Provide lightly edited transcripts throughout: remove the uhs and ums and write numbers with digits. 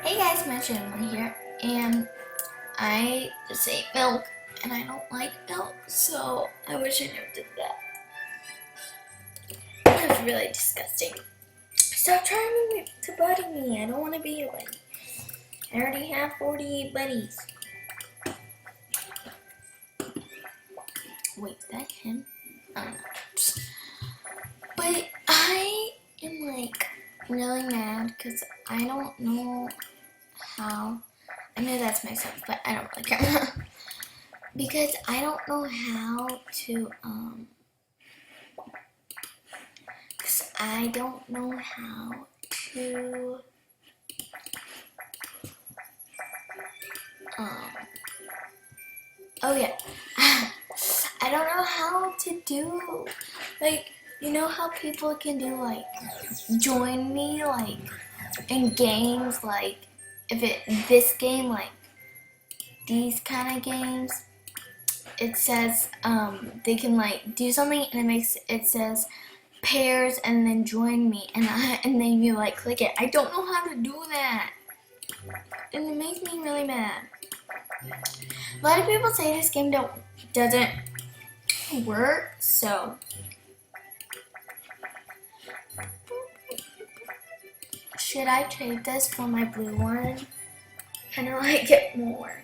Hey guys, Matcha Emily here, and I just ate milk, and I don't like milk, so I wish I never did that. That was really disgusting. Stop trying to buddy me. I don't want to be your buddy. I already have 48 buddies. Wait, is that him? I don't know. But I am like really mad because I don't know how. I know that's myself, but I don't like him. Because I don't know how to, because I don't know how to, oh yeah, I don't know how to do, like, you know how people can do, like, join me, like, in games, like, this game, like, these kind of games, it says, they can, like, do something, and it says, pairs, and then join me, and then you, like, click it. I don't know how to do that, and it makes me really mad. A lot of people say this game doesn't work, so should I trade this for my blue one? Kind of like it more.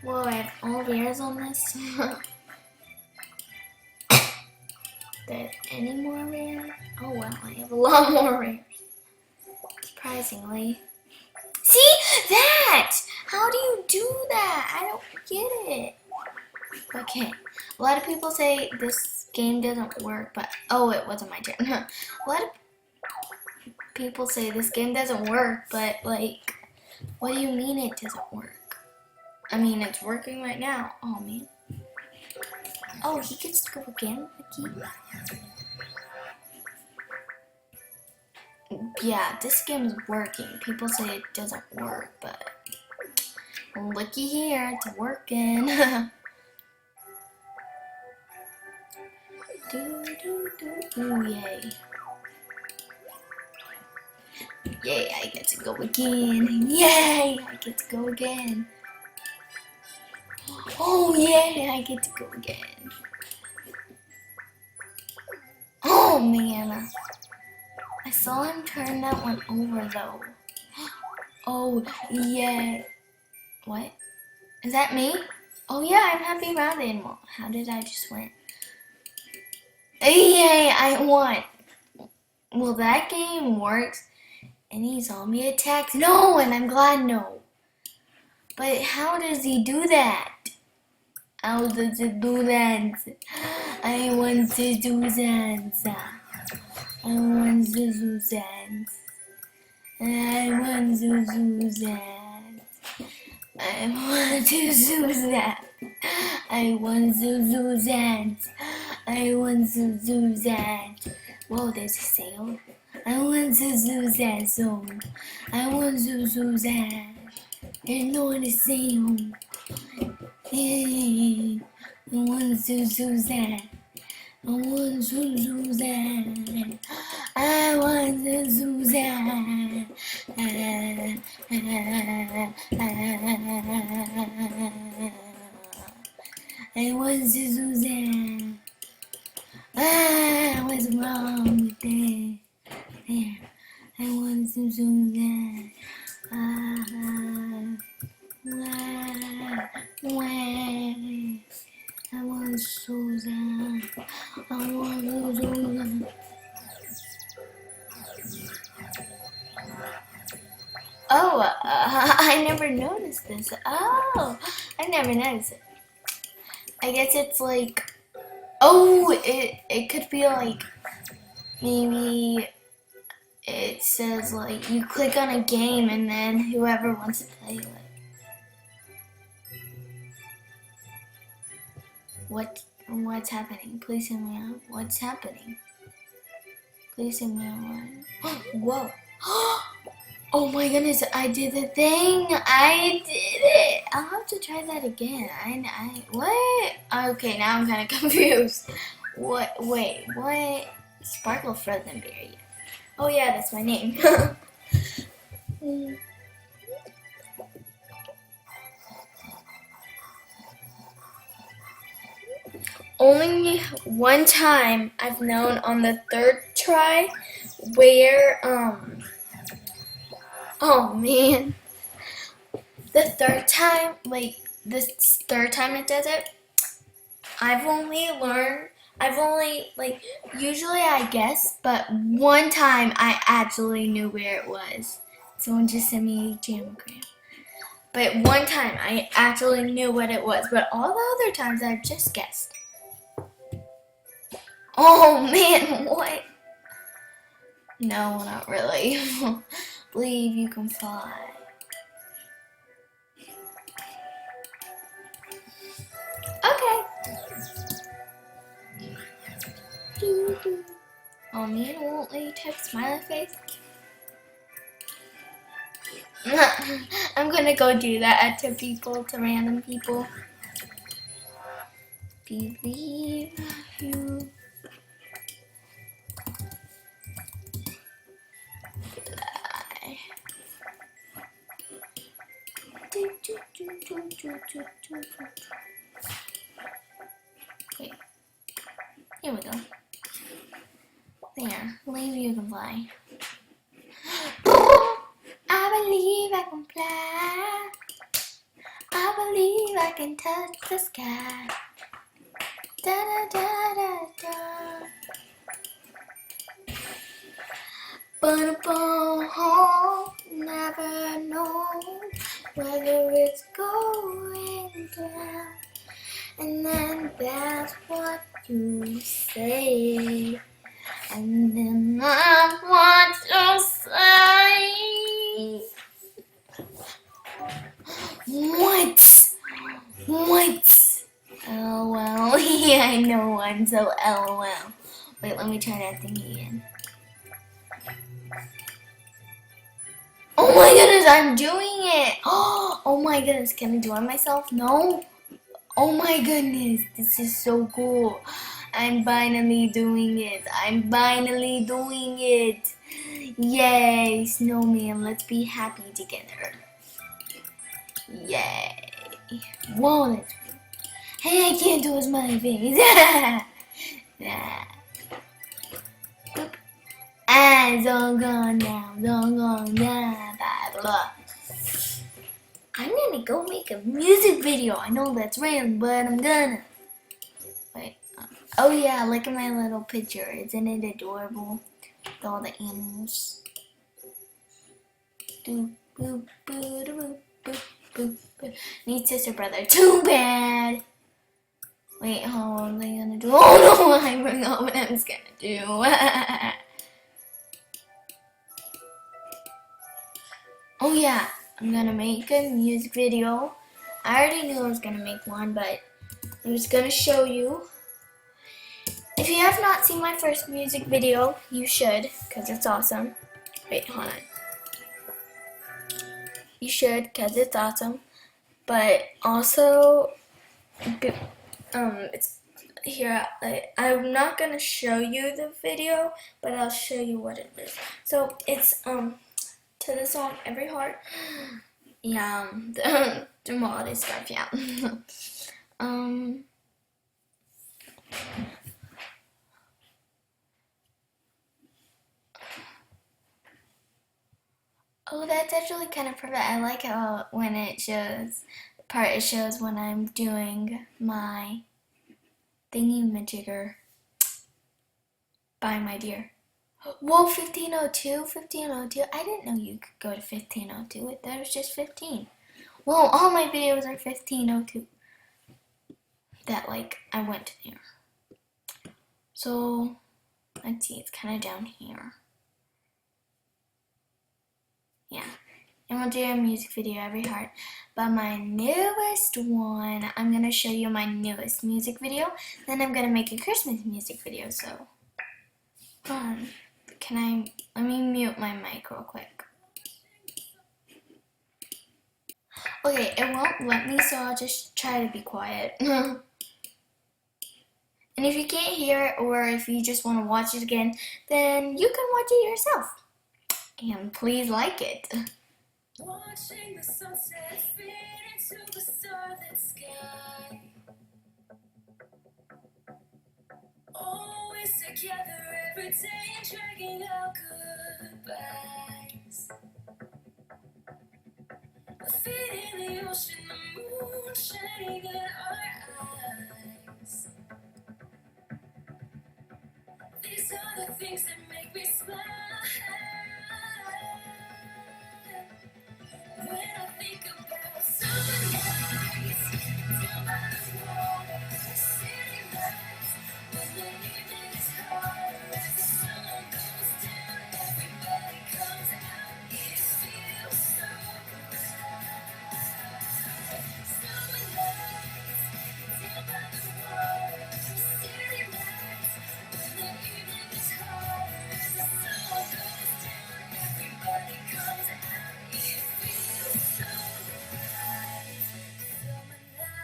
Whoa, I have all rares on this. There's any more rares? Oh wow, I have a lot more rares. Surprisingly. See? That! How do you do that? I don't get it. Okay. A lot of people say this game doesn't work, but... Oh, it wasn't my turn. A lot of people say this game doesn't work, but, like... What do you mean it doesn't work? I mean, it's working right now. Oh, man. Oh, he gets to go again? Yeah, this game is working. People say it doesn't work, but looky here, it's working. Yay. Yay, I get to go again. Yay, I get to go again. Oh, yay, I get to go again. Oh, man. I saw him turn that one over, though. Oh, yay. What? Is that me? Oh, yeah, I'm Happy Round Animal. How did I just win? Yay, I won. Well, that game works. Any zombie attacks? No, and I'm glad no. But how does he do that? How does he do that? I want to do that. I want to do that. I want to do that. I want to do that. I want to do that. I want to do that. Whoa, there's a sale. I want to do that song. I want to do that. There's no one to sale. Hey, I want to do that. I want to do that. I want to do that. I want to do that. What's wrong with that? There. I want to do that. I want to do that. I want to do that. Oh, I never noticed this. Oh, I never noticed it. I guess it's like, oh, it could be like, maybe it says like, you click on a game and then whoever wants to play it. What's happening? Please tell me out. What's happening? Please tell me out. Whoa. Oh my goodness, I did the thing. I did it. I'll have to try that again. What? Okay, now I'm kind of confused. What? Wait, what? Sparkle Frozen Berry. Oh yeah, that's my name. Only one time I've known on the third try where, oh man. The third time, like, this third time it does it, like, usually I guess, but one time I actually knew where it was. Someone just sent me a Jamagram. But one time I actually knew what it was, but all the other times I just guessed. Oh man, what? No, not really. Believe you can fly. Okay. Oh man, won't let you type smiley face? I'm gonna go do that to people, to random people. Believe you fly. Wait. Here we go. There. Believe you can fly. I believe I can fly. I believe I can touch the sky. Da da da da da. But never know whether it's going down. And then that's what you say. And then that's what you say. What? What? LOL. Yeah, I know I'm so LOL. Wait, let me try that thing again. Oh my goodness, I'm doing it! Oh my goodness, can I do it myself? No? Oh my goodness, this is so cool. I'm finally doing it. I'm finally doing it. Yay, snowman, let's be happy together. Yay. Whoa, that's cool. Hey, I can't do a smiley face. Boop. Ah, it's all gone now. It's all gone now. Blah, blah. I'm gonna go make a music video. I know that's random, but I'm gonna. Wait. Oh yeah, look at my little picture. Isn't it adorable? With all the animals. Doop, boop, boop, boop, boop, boop, boop. Need sister brother. Too bad. Wait, how are they gonna do? Oh no, I forgot what I was gonna do. Oh yeah, I'm gonna make a music video. I already knew I was gonna make one, but I was gonna show you. If you have not seen my first music video, you should, because it's awesome. Wait, hold on. You should, because it's awesome. But also, it's here. I'm not gonna show you the video, but I'll show you what it is. So it's to the song Every Heart. Yeah, the melody stuff. Yeah. Oh, that's actually kind of perfect. I like how when it shows the part it shows when I'm doing my thingy-majigger by my dear. Whoa, 1502, 1502. I didn't know you could go to 1502. That was just 15. Whoa, all my videos are 1502. That, like, I went there. So, let's see, it's kind of down here. Yeah. And we'll do a music video every heart. But my newest one, I'm going to show you my newest music video. Then I'm going to make a Christmas music video, so. Let me mute my mic real quick. Okay, it won't let me, so I'll just try to be quiet. And if you can't hear it, or if you just want to watch it again, then you can watch it yourself. And please like it. Watching the sunset fade into the starlit sky. Always together every day, dragging out goodbyes. The feet in the ocean, the moon shining in our eyes. These are the things that make me smile. When I think about summer nights, down by the water, city lights, when the evening is harder, as the sun goes down, everybody comes out, it feels so right. Summer nights, down by the water, city lights, when the evening is harder, as the sun goes down, everybody comes out, it feels so right. Summer nights.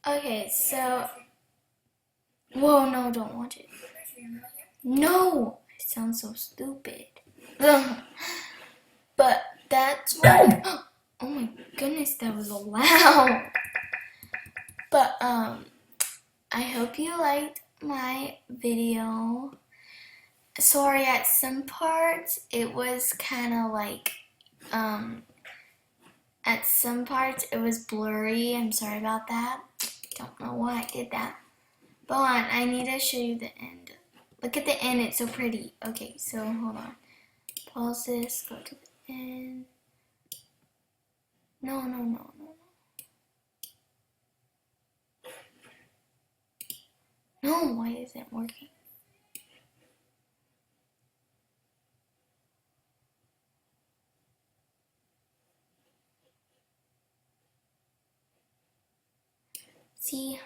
Okay, so whoa, no, don't watch it. No, it sounds so stupid. But that's why. Oh my goodness, that was loud. But I hope you liked my video. Sorry, at some parts it was kind of like at some parts it was blurry. I'm sorry about that. Don't know why I did that. But hold on, I need to show you the end. Look at the end, it's so pretty. Okay, so hold on. Pause this, go to the end. No. No, why isn't it working? See?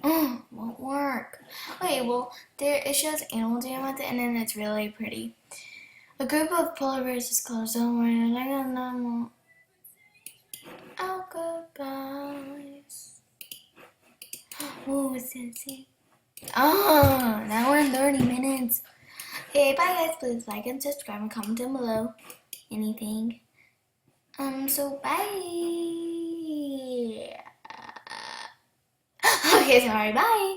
Won't work. Okay, well, there it shows Animal Jam at the end, and it's really pretty. A group of polar bears is close over, and I got no oh, goodbyes. Ooh, it's dancing. Oh, now we're in 30 minutes. Okay, bye guys. Please like and subscribe and comment down below. Anything. So bye. Okay, sorry, bye.